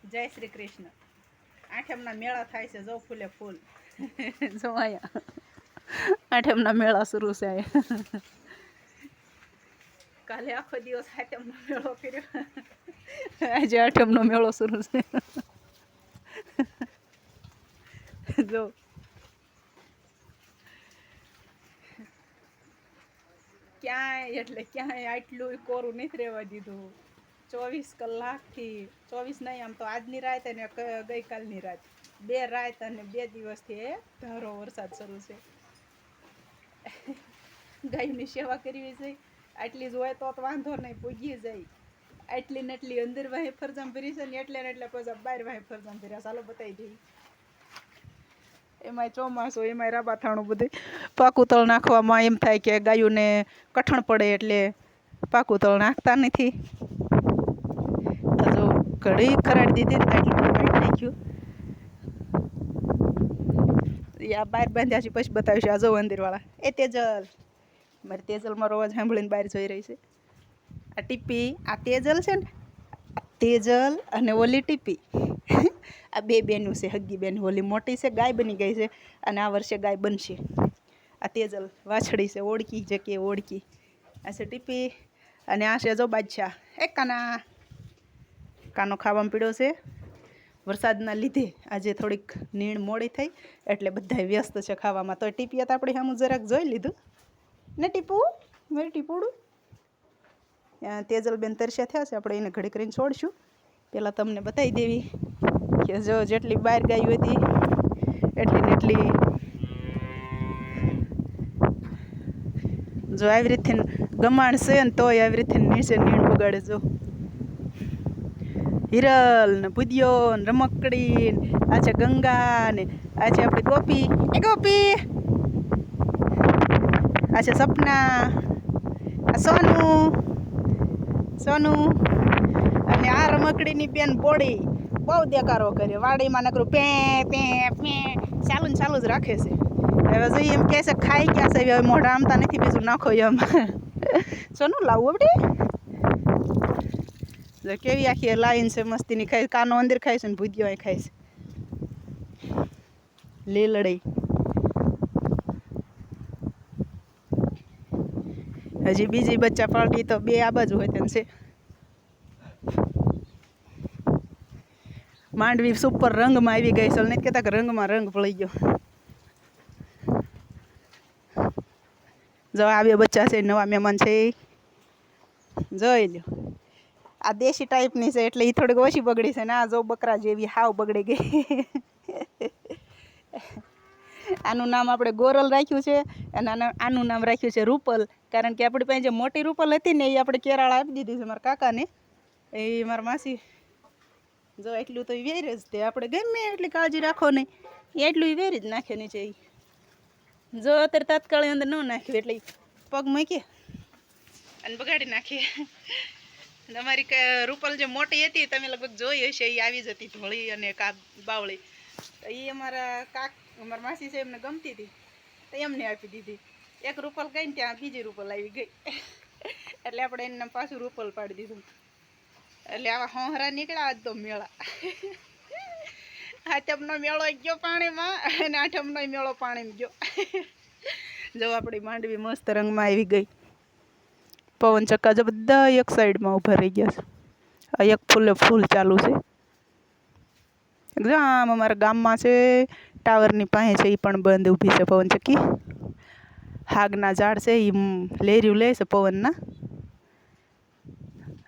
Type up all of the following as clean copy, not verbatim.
જય શ્રી કૃષ્ણ. આઠમના મેળા થાય છે, જો ફૂલે ફૂલ. જો અહીંયા આઠમના મેળા શરૂ છે અહીંયા. કાલે આખો દિવસ આઠમનો મેળો કર્યો, આજે આઠમનો મેળો શરૂ છે. જો ક્યાંય એટલે ક્યાંય આટલું કોરું નથી રહેવા દીધું. 24 કલાકથી 24 નહીં, આમ તો આજની રાત અને ગઈકાલની રાત, 2 રાત અને 2 દિવસથી ધારો વરસાદ શરૂ છે. ગાયની સેવા કરવી જોઈએ, આટલી જ હોય તો વાંધો નહીં, પૂગી જાય. આટલી ને એટલી અંદર વાહે ફરજામ ભરી છે ને એટલે ને એટલે પછી બહાર વાહે ફરજામ ભર્યા. ચાલો બતાવી દઈએ. એમાંય ચોમાસું, એમાંય રાબાથાણું બધું. પાકું તળ નાખવામાં એમ થાય કે ગાયોને કઠણ પડે એટલે પાકું તળ નાખતા નથી. જો ઘડી ખરાડી દીધી એટલું બધું કાઢી નાખ્યું. આ બહાર બાંધ્યા છે પછી બતાવીશું. આ જો અંદરવાળા એ તેજલ, મારી તેજલ મારો અવાજ સાંભળીને બહાર જોઈ રહી છે. આ ટીપી, આ તેજલ છે ને, તેજલ અને ઓલી ટીપી, આ બે બેનું છે, હગી બેન. ઓલી મોટી છે, ગાય બની ગઈ છે, અને આ વર્ષે ગાય બનશે. આ તેજલ વાછડી છે, ઓળકી જે કે ઓળકી. આ છે ટીપી અને આ છે જો બાદશાહ. એ કાના, કાનો ખાવામાં પીડ્યો છે. વરસાદના લીધે આજે થોડીક નીણ મોડી થઈ એટલે બધા વ્યસ્ત છે ખાવામાં. તો ટીપીએ તો આપણે સામું જરાક જોઈ લીધું ને. ટીપું, મારી ટીપુડું. તેજલબેન તરસ્યા થયા છે, આપણે એને ઘડી કરીને છોડશું. પહેલાં તમને બતાવી દેવી કે જો જેટલી બહાર ગાયું હતી એટલી ને એટલી જો આવી રીતે ગમાણ છે ને તોય આવી રીતે નીચે નીણ બગાડે. જો હિરલ ને ભૂદિયો ને રમકડી ને આ છે ગંગા ને આ છે આપણી ગોપી. એ ગોપી, આ છે સપના, આ સોનું, સોનું. અને આ રમકડીની બેન બોડી બહુ દેકારો કરે. વાડીમાં નકરું પે પે પે ચાલુ ને ચાલુ જ રાખે છે. હવે જોઈએ એમ કહે છે ખાઈ ગયા છે, હવે મોઢા આમતા નથી, બીજું નાખો એમ. સોનું લાવવું આપણે જો કેવી આખી લાઈન છે મસ્તીની. ખાય કાનો અંદર ખાય છે ને ભૂદિયો અહીં ખાય છે. લીલડી હજી બીજી બચ્ચા પાલટી તો બે આ બાજુ હોય તેમ છે. માંડવી સુપર રંગમાં આવી ગઈ છે, નથી કહેતા કે રંગમાં રંગ ભળી ગયો. જો આ બે બચ્ચા છે, નવા મહેમાન છે, જોઈ લો. આ દેશી ટાઈપની છે એટલે એ થોડીક ઓછી બગડી છે ને આ જો બકરા જેવી હાવ બગડી ગઈ. આનું નામ આપણે ગોરલ રાખ્યું છે અને આનું નામ રાખ્યું છે રૂપલ. કારણ કે આપણી પાસે જે મોટી રૂપલ હતી ને એ આપણે કેરાળા આપી દીધી છે મારા કાકાને. એ મારા માસી જો એટલું તો વેર જ તે, આપણે ગમે એટલી કાળજી રાખો નહીં એટલું વેર જ નાખે નીચે. જો અત્યારે તાત્કાલિક અંદર ન નાખ્યું એટલે પગ મૂકી અને બગાડી નાખીએ. તમારી રૂપલ જે મોટી હતી તમે લગભગ જોઈ હશે, એ આવી જતી ધોળી અને બાવળી. તો એ અમારા માસી છે એમને ગમતી હતી તો એમને આપી દીધી. એક રૂપલ ગઈ ને ત્યાં બીજી રૂપલ આવી ગઈ એટલે આપણે એને પાછું રૂપલ પાડી દીધું. એટલે આવા હોહરા નીકળ્યા આજ તો મેળા. આઠમનો મેળો ગયો પાણીમાં અને આઠમનો મેળો પાણીમાં ગયો. જો આપણી માંડવી મસ્ત રંગમાં આવી ગઈ. પવન ચક્કા જો બધા એક સાઈડમાં ઊભા રહી ગયા છે. આ એક ફૂલે ફૂલ ચાલુ છે. જો આમ અમારા ગામમાં છે ટાવરની પાસે છે, એ પણ બંધ ઊભી છે પવન ચક્કી. હાગના ઝાડ છે એ લેર્યું લે છે પવનના.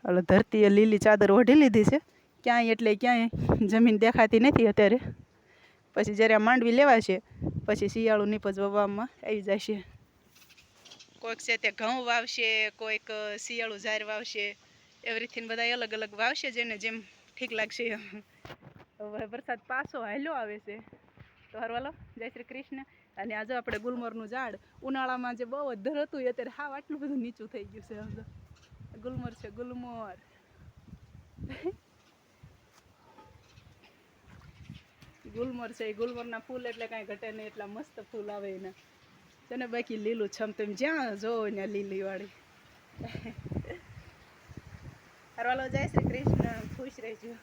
એટલે ધરતીએ લીલી ચાદર ઓઢી લીધી છે. ક્યાંય એટલે ક્યાંય જમીન દેખાતી નથી અત્યારે. પછી જ્યારે આ માંડવી લેવાશે પછી શિયાળું નીપજ વાવવામાં આવી જશે. કોઈક છે તે ઘઉં વાવશે, કોઈક શિયાળું ઝાર વાવશે, એવી રીતે બધા અલગ અલગ વાવશે જેને જેમ ઠીક લાગશે. હવે વરસાદ પાછો હાલ્યો આવે છે તો હરવાલો જય શ્રી કૃષ્ણ. અને આજે આપણે ગુલમરનું ઝાડ ઉનાળામાં જે બહુ અધર હતું એ અત્યારે હાવ આટલું બધું નીચું થઈ ગયું છે. સમજો ગુલમર છે, ગુલમર. ગુલમર છે એ ગુલમરના ફૂલ એટલે કાંઈ ઘટે નહીં, એટલા મસ્ત ફૂલ આવે એના છે ને. બાકી લીલું છમ તમે જ્યાં જોવો ને લીલી વાળી. હરવાલો જય શ્રી કૃષ્ણ, ખુશ રહેજો.